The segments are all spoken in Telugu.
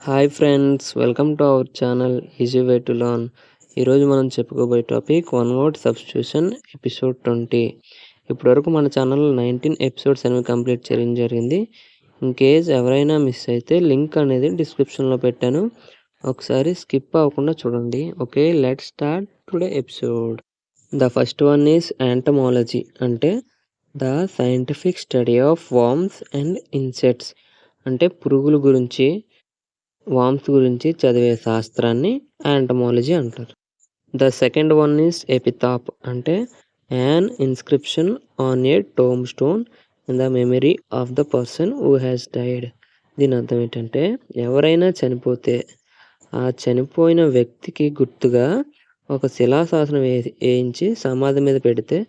Hi friends, welcome to our channel easy way to learn. ఈరోజు మనం చెప్పుకోబోయే topic one word substitution episode 20. ఇప్పటివరకు మన ఛానల్లో 19 ఎపిసోడ్స్ అనేవి కంప్లీట్ చేయడం జరిగింది. ఇన్ కేస్ ఎవరైనా మిస్ అయితే లింక్ అనేది డిస్క్రిప్షన్లో పెట్టాను, ఒకసారి స్కిప్ అవ్వకుండా చూడండి. Okay, let's start today episode. The first one is entomology, అంటే the scientific study of worms and insects, అంటే పురుగుల గురించి వామ్స్ గురించి చదివే శాస్త్రాన్ని యాంటమాలజీ అంటారు. The second one is epitaph, అంటే an inscription on a tomb stone in the memory of the person who has died. దీని అర్థం ఏంటంటే ఎవరైనా చనిపోతే ఆ చనిపోయిన వ్యక్తికి గుర్తుగా ఒక శిలాశాసనం వేయించి సమాధి మీద పెడితే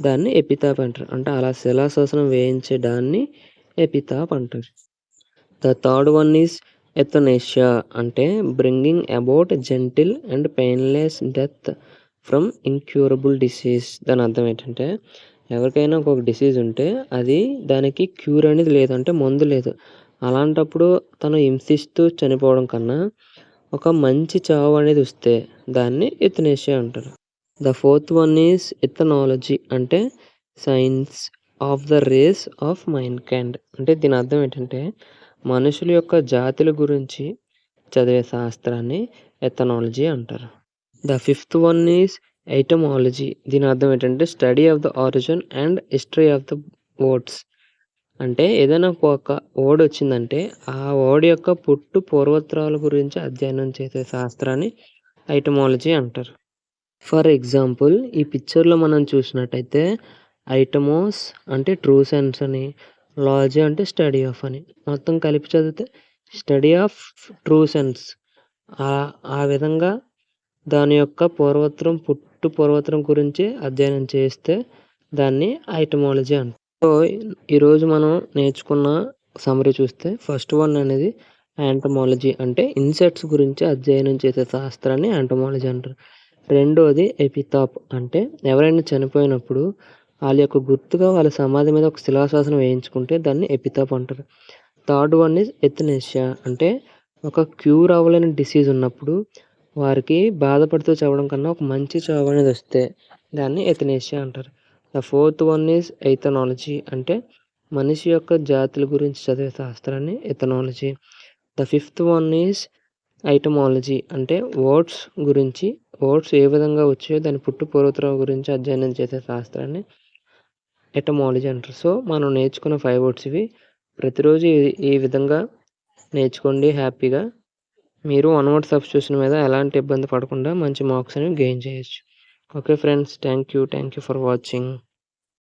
దాన్ని ఎపితాప్ అంటారు. అంటే అలా శిలాశాసనం వేయించే దాన్ని ఎపితాప్ అంటారు. ద థర్డ్ వన్ ఈజ్ ఎథనేషియా, అంటే bringing about gentle and painless death from incurable disease. దాని అర్థం ఏంటంటే ఎవరికైనా ఒక డిసీజ్ ఉంటే అది దానికి క్యూర్ అనేది లేదు, అంటే మందు లేదు. అలాంటప్పుడు తను హింసిస్తూ చనిపోవడం కన్నా ఒక మంచి చావు అనేది వస్తే దాన్ని ఎథనేషియా అంటారు. The fourth one is ethnology, అంటే science of the race of mind kind. అంటే దీని అర్థం ఏంటంటే మనుషుల యొక్క జాతుల గురించి చదివే శాస్త్రాన్ని ఎథనాలజీ అంటారు. The fifth one is etymology. దీని అర్థం ఏంటంటే study of the origin and history of the words. అంటే ఏదైనా ఒక వర్డ్ వచ్చిందంటే ఆ వర్డ్ యొక్క పుట్టు పూర్వోత్తరాల గురించి అధ్యయనం చేసే శాస్త్రాన్ని ఐటమాలజీ అంటారు. ఫర్ ఎగ్జాంపుల్, ఈ పిక్చర్లో మనం చూసినట్టయితే ఐటమోస్ అంటే ట్రూ సెన్స్ అని, లాజీ అంటే స్టడీ ఆఫ్ అని, మొత్తం కలిపి చదివితే స్టడీ ఆఫ్ ట్రూ సెన్స్. ఆ విధంగా దాని యొక్క పూర్వోత్తరం గురించి అధ్యయనం చేస్తే దాన్ని ఐటమాలజీ అంటారు. సో ఈరోజు మనం నేర్చుకున్న సమ్మరీ చూస్తే ఫస్ట్ వన్ అనేది యాంటమాలజీ, అంటే ఇన్సెక్ట్స్ గురించి అధ్యయనం చేసే శాస్త్రాన్ని యాంటమాలజీ అంటారు. రెండోది ఎపితాప్, అంటే ఎవరైనా చనిపోయినప్పుడు వాళ్ళ యొక్క గుర్తుగా వాళ్ళ సమాధి మీద ఒక శిలాశాసనం వేయించుకుంటే దాన్ని ఎపితాప్ అంటారు. థర్డ్ వన్ ఈజ్ ఎథనేషియా, అంటే ఒక క్యూర్ అవ్వలేని డిసీజ్ ఉన్నప్పుడు వారికి బాధపడుతూ చదవడం కన్నా ఒక మంచి చావు అనేది వస్తే దాన్ని ఎథనేషియా అంటారు. The fourth one is ethnology, అంటే మనిషి యొక్క జాతుల గురించి చదివే శాస్త్రాన్ని ethnology. The fifth one is ఐటమాలజీ, అంటే వర్డ్స్ ఏ విధంగా వచ్చాయో దాని పుట్టు పూర్వోత్తరాల గురించి అధ్యయనం చేసే శాస్త్రాన్ని ఎటమాలజీ అంటారు. సో మనం నేర్చుకున్న 5 వర్డ్స్ ఇవి. ప్రతిరోజు ఈ విధంగా నేర్చుకోండి హ్యాపీగా. మీరు వన్ వర్డ్ సబ్స్టిట్యూషన్ మీద ఎలాంటి ఇబ్బంది పడకుండా మంచి మార్క్స్ అనేవి గెయిన్ చేయొచ్చు. Okay friends, thank you for watching.